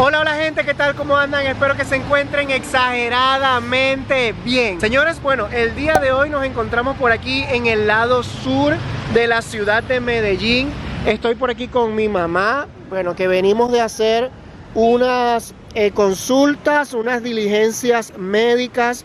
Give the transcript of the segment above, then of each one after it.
Hola, hola gente, ¿qué tal? ¿Cómo andan? Espero que se encuentren exageradamente bien. Señores, bueno, el día de hoy nos encontramos por aquí en el lado sur de la ciudad de Medellín. Estoy por aquí con mi mamá, bueno, que venimos de hacer unas consultas, unas diligencias médicas,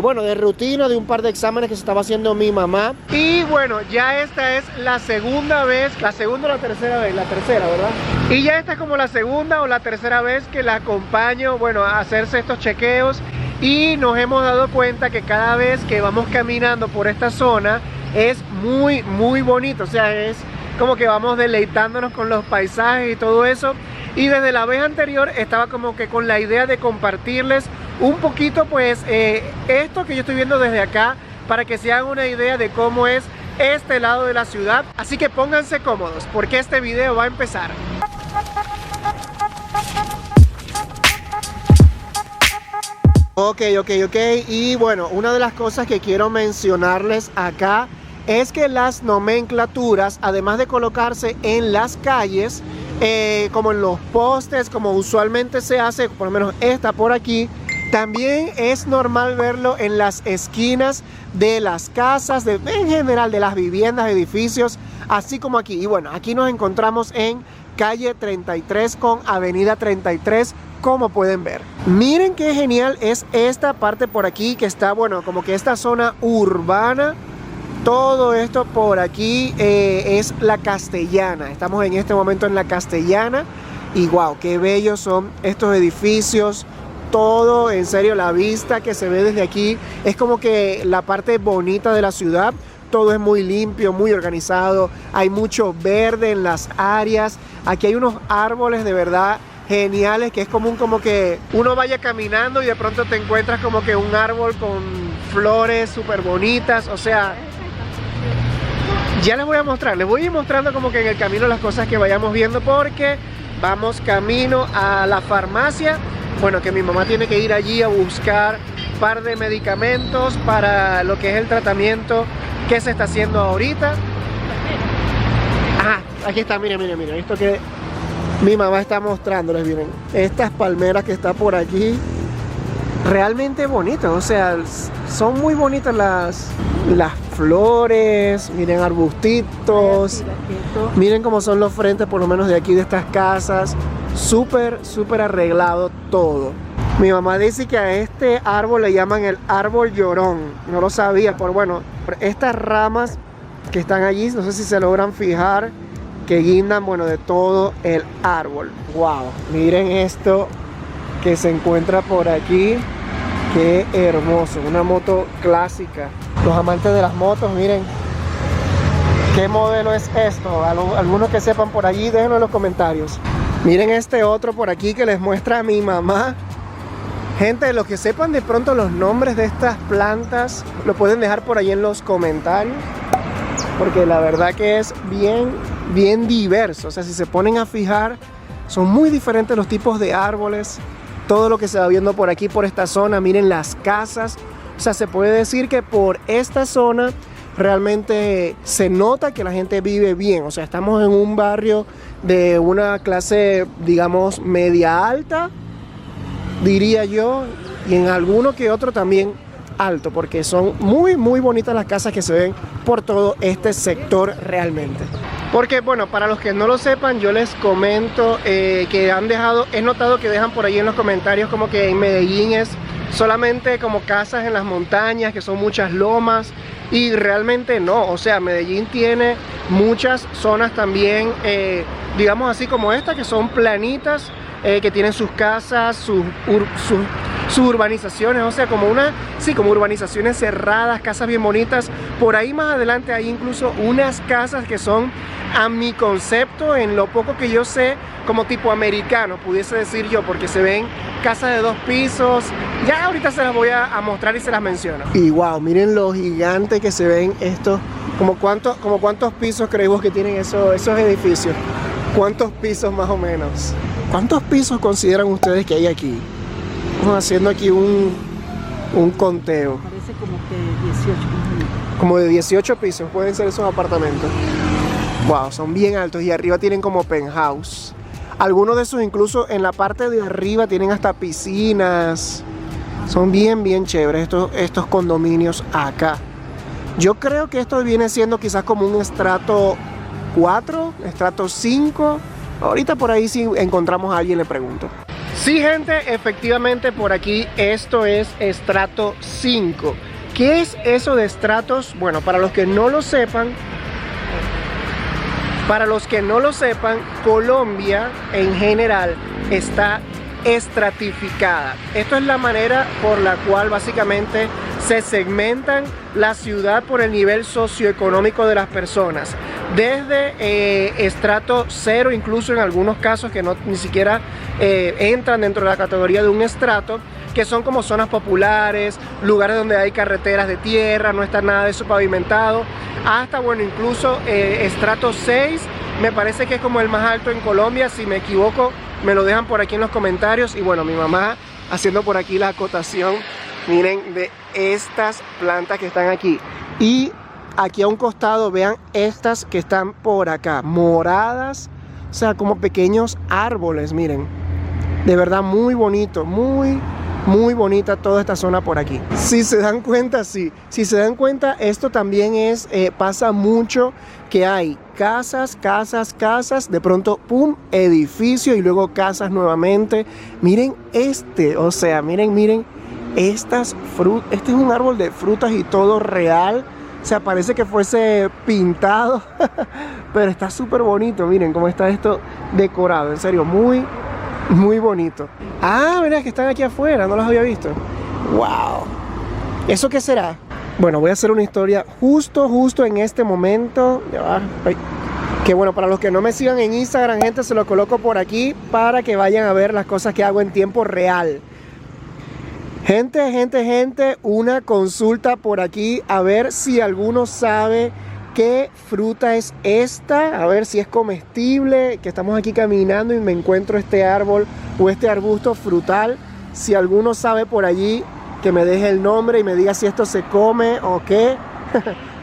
bueno, de rutina, de un par de exámenes que se estaba haciendo mi mamá. Y bueno, ya esta es la segunda vez, la segunda o la tercera vez, la tercera, ¿verdad? Y ya esta es como la segunda o la tercera vez que la acompaño, bueno, a hacerse estos chequeos. Y nos hemos dado cuenta que cada vez que vamos caminando por esta zona es muy bonito, o sea, es como que vamos deleitándonos con los paisajes y todo eso. Y desde la vez anterior estaba como que con la idea de compartirles un poquito pues esto que yo estoy viendo desde acá, para que se hagan una idea de cómo es este lado de la ciudad. Así que pónganse cómodos porque este video va a empezar. Ok, y bueno, una de las cosas que quiero mencionarles acá es que las nomenclaturas, además de colocarse en las calles, como en los postes, como usualmente se hace, por lo menos esta por aquí, también es normal verlo en las esquinas de las casas, en general de las viviendas, edificios, así como aquí. Y bueno, aquí nos encontramos en calle 33 con avenida 33, como pueden ver. Miren qué genial es esta parte por aquí, que está, bueno, como que esta zona urbana. Todo esto por aquí es la Castellana. Estamos en este momento en la Castellana. Y wow, qué bellos son estos edificios. Todo, en serio, la vista que se ve desde aquí es como que la parte bonita de la ciudad. Todo es muy limpio, muy organizado. Hay mucho verde en las áreas. Aquí hay unos árboles de verdad geniales, que es común como que uno vaya caminando y de pronto te encuentras como que un árbol con flores súper bonitas. O sea, ya les voy a mostrar, les voy a ir mostrando como que en el camino las cosas que vayamos viendo, porque vamos camino a la farmacia. Bueno, que mi mamá tiene que ir allí a buscar un par de medicamentos para lo que es el tratamiento que se está haciendo ahorita. Ajá, aquí está, miren, esto que mi mamá está mostrándoles, miren, estas palmeras que está por aquí, realmente bonitas, o sea, son muy bonitas las flores, miren, arbustitos, miren cómo son los frentes por lo menos de aquí de estas casas, súper arreglado todo. Mi mamá dice que a este árbol le llaman el árbol llorón, no lo sabía, pero bueno, estas ramas que están allí, no sé si se logran fijar, que guindan, bueno, de todo el árbol. Wow, miren esto que se encuentra por aquí, qué hermoso, una moto clásica. Los amantes de las motos, miren qué modelo es esto. Algunos que sepan por allí, déjenlo en los comentarios. Miren este otro por aquí que les muestra a mi mamá. Gente, los que sepan de pronto los nombres de estas plantas, lo pueden dejar por ahí en los comentarios, porque la verdad que es bien diverso. O sea, si se ponen a fijar, son muy diferentes los tipos de árboles. Todo lo que se va viendo por aquí, por esta zona, miren las casas. O sea, se puede decir que por esta zona realmente se nota que la gente vive bien. O sea, estamos en un barrio de una clase, digamos, media alta, diría yo, y en alguno que otro también alto, porque son muy bonitas las casas que se ven por todo este sector realmente. Porque bueno, para los que no lo sepan, yo les comento que han dejado, he notado que dejan por ahí en los comentarios como que en Medellín es solamente como casas en las montañas, que son muchas lomas, y realmente no. O sea, Medellín tiene muchas zonas también, digamos así como esta, que son planitas, que tienen sus casas, sus urbanizaciones, o sea, como urbanizaciones cerradas, casas bien bonitas. Por ahí más adelante hay incluso unas casas que son, a mi concepto, en lo poco que yo sé, como tipo americano, pudiese decir yo, porque se ven casas de 2 pisos. Ya ahorita se las voy a mostrar y se las menciono. Y wow, miren lo gigante que se ven estos. Como cuántos pisos creéis vos que tienen esos edificios. ¿Cuántos pisos más o menos? ¿Cuántos pisos consideran ustedes que hay aquí? Vamos haciendo aquí un conteo. Parece como que 18. Como de 18 pisos pueden ser esos apartamentos. Wow, son bien altos y arriba tienen como penthouse. Algunos de esos incluso en la parte de arriba tienen hasta piscinas. Son bien chéveres estos condominios acá. Yo creo que esto viene siendo quizás como un estrato 4, estrato 5. Ahorita por ahí si encontramos a alguien le pregunto. Sí, gente, efectivamente por aquí esto es estrato 5. ¿Qué es eso de estratos? Bueno, para los que no lo sepan, Colombia en general está estratificada. Esto es la manera por la cual básicamente se segmentan la ciudad por el nivel socioeconómico de las personas. Desde estrato 0, incluso en algunos casos que ni siquiera entran dentro de la categoría de un estrato, que son como zonas populares, lugares donde hay carreteras de tierra, no está nada de eso pavimentado, hasta, bueno, incluso estrato 6, me parece que es como el más alto en Colombia. Si me equivoco, me lo dejan por aquí en los comentarios. Y bueno, mi mamá haciendo por aquí la acotación, miren, de estas plantas que están aquí. Y aquí a un costado, vean estas que están por acá, moradas, o sea, como pequeños árboles, miren. De verdad muy bonito, muy bonita toda esta zona por aquí. Si se dan cuenta, sí. Si se dan cuenta, esto también es, pasa mucho que hay casas, de pronto, pum, edificio y luego casas nuevamente. Miren o sea, miren, estas frutas, este es un árbol de frutas y todo real. O sea, parece que fuese pintado, pero está súper bonito. Miren cómo está esto decorado, en serio, muy bonito. Ah, mira que están aquí afuera, no los había visto. Wow. ¿Eso qué será? Bueno, voy a hacer una historia justo en este momento. Ya va. Ay. Que bueno, para los que no me sigan en Instagram, gente, se lo coloco por aquí para que vayan a ver las cosas que hago en tiempo real. Gente, una consulta por aquí, a ver si alguno sabe qué fruta es esta, a ver si es comestible, que estamos aquí caminando y me encuentro este árbol o este arbusto frutal. Si alguno sabe por allí, que me deje el nombre y me diga si esto se come o qué.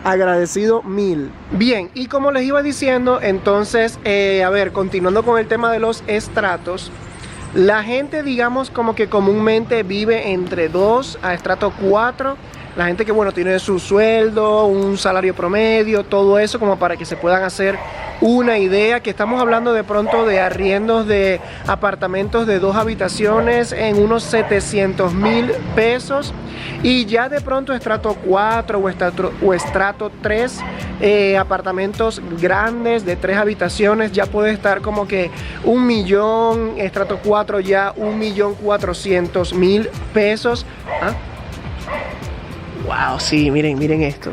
Agradecido mil. Bien, y como les iba diciendo, entonces, a ver, continuando con el tema de los estratos, la gente, digamos, como que comúnmente vive entre 2 a estrato 4. La gente que, bueno, tiene su sueldo, un salario promedio, todo eso, como para que se puedan hacer una idea, que estamos hablando de pronto de arriendos de apartamentos de 2 habitaciones en unos 700.000 pesos. Y ya de pronto estrato 4 o estrato 3, apartamentos grandes de 3 habitaciones, ya puede estar como que 1 millón, estrato 4 ya 1.400.000 pesos. ¿Ah? Wow, sí, miren esto.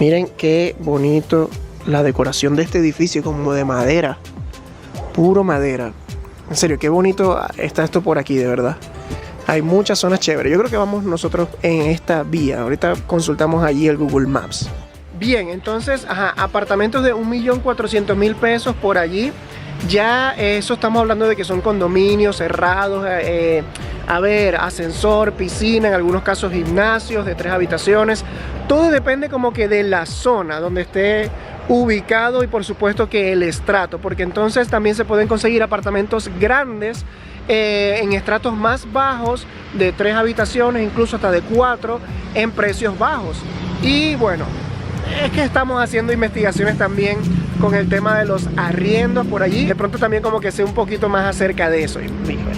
Miren qué bonito la decoración de este edificio, como de madera. Puro madera. En serio, qué bonito está esto por aquí, de verdad. Hay muchas zonas chéveres. Yo creo que vamos nosotros en esta vía. Ahorita consultamos allí el Google Maps. Bien, entonces, apartamentos de 1.400.000 pesos por allí. Ya eso estamos hablando de que son condominios cerrados, a ver, ascensor, piscina, en algunos casos gimnasios de 3 habitaciones. Todo depende como que de la zona donde esté ubicado y por supuesto que el estrato, porque entonces también se pueden conseguir apartamentos grandes en estratos más bajos de 3 habitaciones, incluso hasta de 4, en precios bajos. Y bueno, es que estamos haciendo investigaciones también con el tema de los arriendos por allí. De pronto también como que sé un poquito más acerca de eso. Y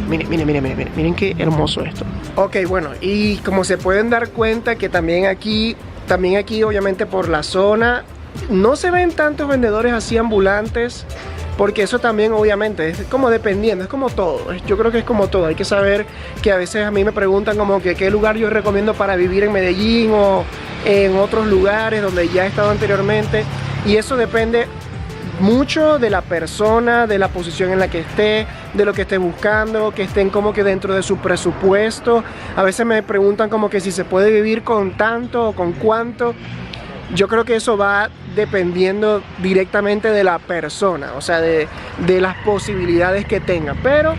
miren qué hermoso esto. Ok, bueno, y como se pueden dar cuenta que también aquí obviamente por la zona no se ven tantos vendedores así ambulantes, porque eso también obviamente es como dependiendo, es como todo. Yo creo que es como todo. Hay que saber que a veces a mí me preguntan como que qué lugar yo recomiendo para vivir en Medellín o en otros lugares donde ya he estado anteriormente, y eso depende mucho de la persona, de la posición en la que esté, de lo que esté buscando, que estén como que dentro de su presupuesto. A veces me preguntan como que si se puede vivir con tanto o con cuánto. Yo creo que eso va dependiendo directamente de la persona, o sea, de las posibilidades que tenga. Pero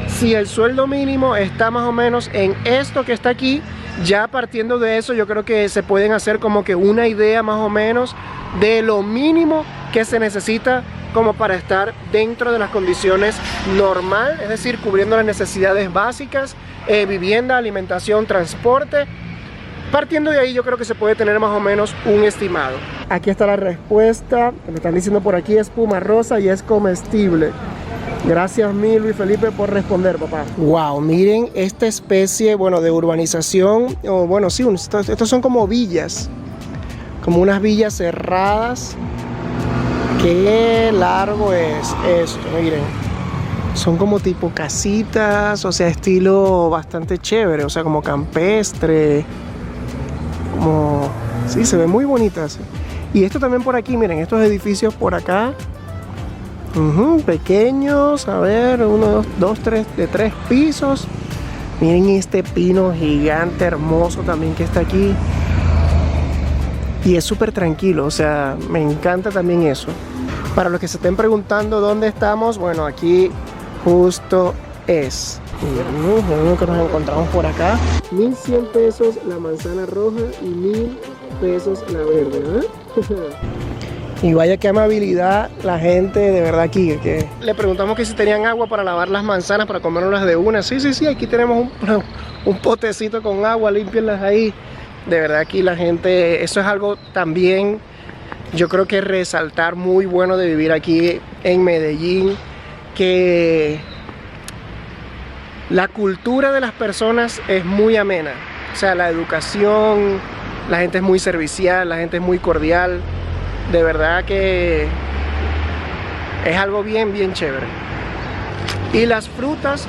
si el sueldo mínimo está más o menos en esto que está aquí, ya partiendo de eso yo creo que se pueden hacer como que una idea más o menos de lo mínimo que se necesita como para estar dentro de las condiciones normal, es decir, cubriendo las necesidades básicas, vivienda, alimentación, transporte. Partiendo de ahí yo creo que se puede tener más o menos un estimado. Aquí está la respuesta, me están diciendo por aquí, es espuma rosa y es comestible. Gracias mil, Luis Felipe, por responder, papá. Wow, miren esta especie, bueno, de urbanización, o bueno, sí, estos son como villas, como unas villas cerradas. Qué largo es esto, miren. Son como tipo casitas, o sea, estilo bastante chévere, o sea, como campestre. Como... sí, se ven muy bonitas. Y esto también por aquí, miren, estos edificios por acá. Pequeños, a ver, 1, 2, 3, de 3 pisos. Miren este pino gigante, hermoso también que está aquí. Y es súper tranquilo, o sea, me encanta también eso. Para los que se estén preguntando dónde estamos, bueno, aquí justo es. Miren, que nos encontramos por acá. 1100 pesos la manzana roja y 1000 pesos la verde, ¿verdad? Y vaya qué amabilidad la gente de verdad aquí, que le preguntamos que si tenían agua para lavar las manzanas, para comerlas de una. Sí, aquí tenemos un potecito con agua, límpienlas ahí. De verdad aquí la gente, eso es algo también, yo creo que resaltar muy bueno de vivir aquí en Medellín, que la cultura de las personas es muy amena. O sea, la educación, la gente es muy servicial, la gente es muy cordial. De verdad que es algo bien chévere. Y las frutas,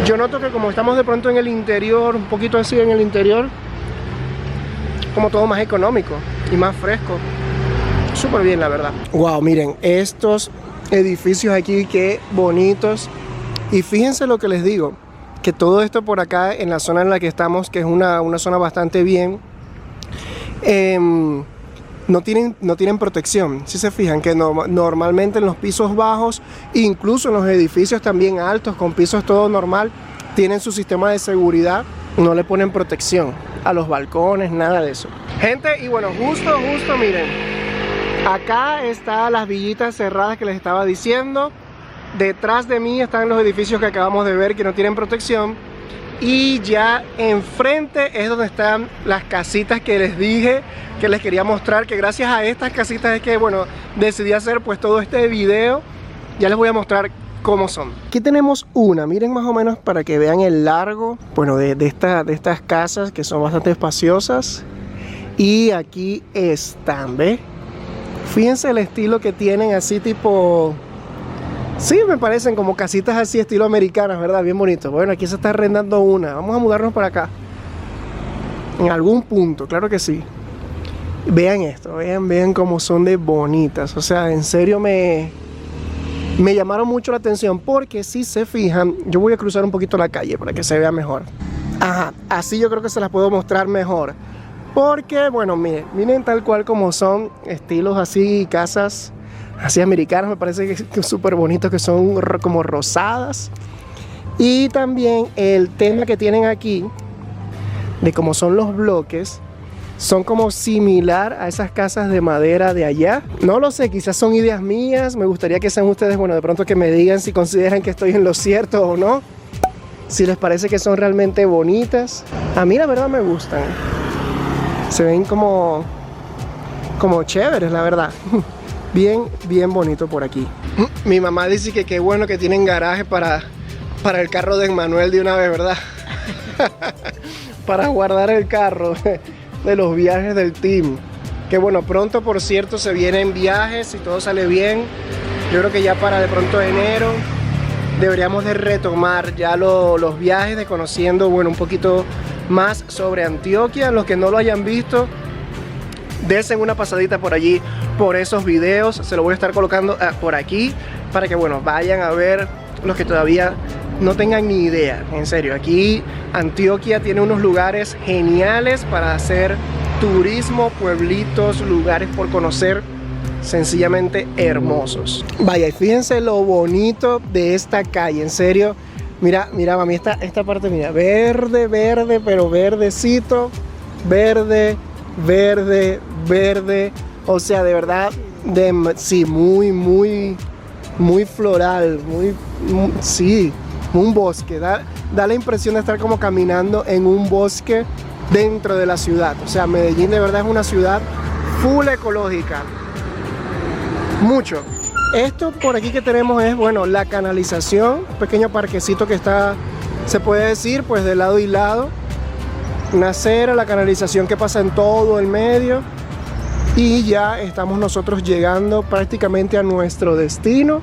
yo noto que como estamos de pronto en el interior, un poquito así en el interior, como todo más económico y más fresco. Súper bien, la verdad. Wow, miren, estos edificios aquí, qué bonitos. Y fíjense lo que les digo, que todo esto por acá, en la zona en la que estamos, que es una zona bastante bien, no tienen protección. Si se fijan que normalmente en los pisos bajos, incluso en los edificios también altos, con pisos todo normal, tienen su sistema de seguridad, no le ponen protección a los balcones, nada de eso. Gente, y bueno, justo miren, acá están las villitas cerradas que les estaba diciendo. Detrás de mí están los edificios que acabamos de ver que no tienen protección. Y ya enfrente es donde están las casitas que les dije que les quería mostrar, que gracias a estas casitas es que, bueno, decidí hacer pues todo este video. Ya les voy a mostrar cómo son. Aquí tenemos una, miren más o menos para que vean el largo, bueno, de estas casas que son bastante espaciosas. Y aquí están, ¿ve? Fíjense el estilo que tienen, así tipo... sí, me parecen como casitas así estilo americanas, ¿verdad? Bien bonito. Bueno, aquí se está arrendando una. Vamos a mudarnos para acá. En algún punto, claro que sí. Vean esto, vean cómo son de bonitas. O sea, en serio me llamaron mucho la atención, porque si se fijan, yo voy a cruzar un poquito la calle para que se vea mejor. Ajá, así yo creo que se las puedo mostrar mejor. Porque, bueno, miren tal cual como son, estilos así, casas así americanas, me parece que es súper bonito, que son como rosadas. Y también el tema que tienen aquí, de cómo son los bloques, son como similar a esas casas de madera de allá. No lo sé, quizás son ideas mías, me gustaría que sean ustedes, bueno, de pronto que me digan si consideran que estoy en lo cierto o no. Si les parece que son realmente bonitas. A mí la verdad me gustan. Se ven como chéveres, la verdad. Bien bonito por aquí. Mi mamá dice que qué bueno que tienen garaje para el carro de Emmanuel de una vez, ¿verdad? Para guardar el carro de los viajes del team. Que bueno, pronto por cierto se vienen viajes, si todo sale bien. Yo creo que ya para de pronto enero deberíamos de retomar ya los viajes, de conociendo, bueno, un poquito más sobre Antioquia. Los que no lo hayan visto, dense una pasadita por allí, por esos videos. Se lo voy a estar colocando por aquí, para que, bueno, vayan a ver los que todavía no tengan ni idea. En serio, aquí Antioquia tiene unos lugares geniales para hacer turismo, pueblitos, lugares por conocer, sencillamente hermosos. Vaya, y fíjense lo bonito de esta calle, en serio. Mira, mami, esta parte, mira, verde, pero verdecito, verde. O sea, de verdad, sí, muy floral, sí, un bosque. Da la impresión de estar como caminando en un bosque dentro de la ciudad. O sea, Medellín de verdad es una ciudad full ecológica. Mucho. Esto por aquí que tenemos es, bueno, la canalización, un pequeño parquecito que está, se puede decir, pues de lado y lado. Una acera, la canalización que pasa en todo el medio. Y ya estamos nosotros llegando prácticamente a nuestro destino.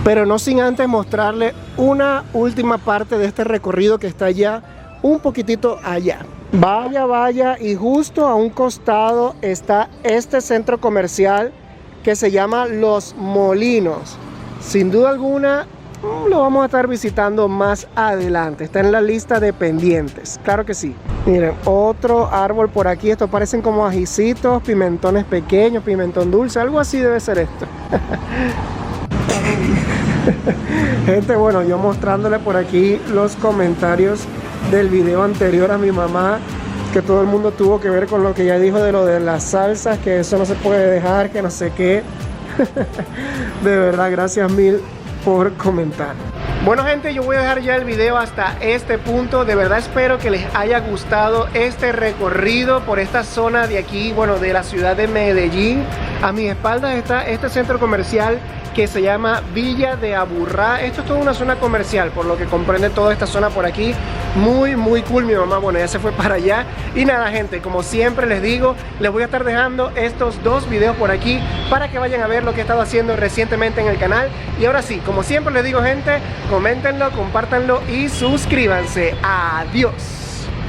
Pero no sin antes mostrarle una última parte de este recorrido que está ya un poquitito allá. Vaya, y justo a un costado está este centro comercial que se llama Los Molinos. Sin duda alguna lo vamos a estar visitando más adelante. Está en la lista de pendientes, claro que sí. Miren, otro árbol por aquí. Estos parecen como ajicitos, pimentones pequeños, pimentón dulce, algo así debe ser esto. Gente, bueno, yo mostrándole por aquí los comentarios del video anterior a mi mamá, que todo el mundo tuvo que ver con lo que ella dijo de lo de las salsas, que eso no se puede dejar, que no sé qué. De verdad, gracias mil por comentar. Bueno, gente, yo voy a dejar ya el video hasta este punto. De verdad espero que les haya gustado este recorrido por esta zona de aquí, bueno, de la ciudad de Medellín. A mis espaldas está este centro comercial que se llama Villa de Aburrá. Esto es toda una zona comercial, por lo que comprende toda esta zona por aquí. Muy cool. Mi mamá, bueno, ya se fue para allá. Y nada, gente, como siempre les digo, les voy a estar dejando estos dos videos por aquí para que vayan a ver lo que he estado haciendo recientemente en el canal. Y ahora sí, como siempre les digo, gente, coméntenlo, compártanlo y suscríbanse. Adiós.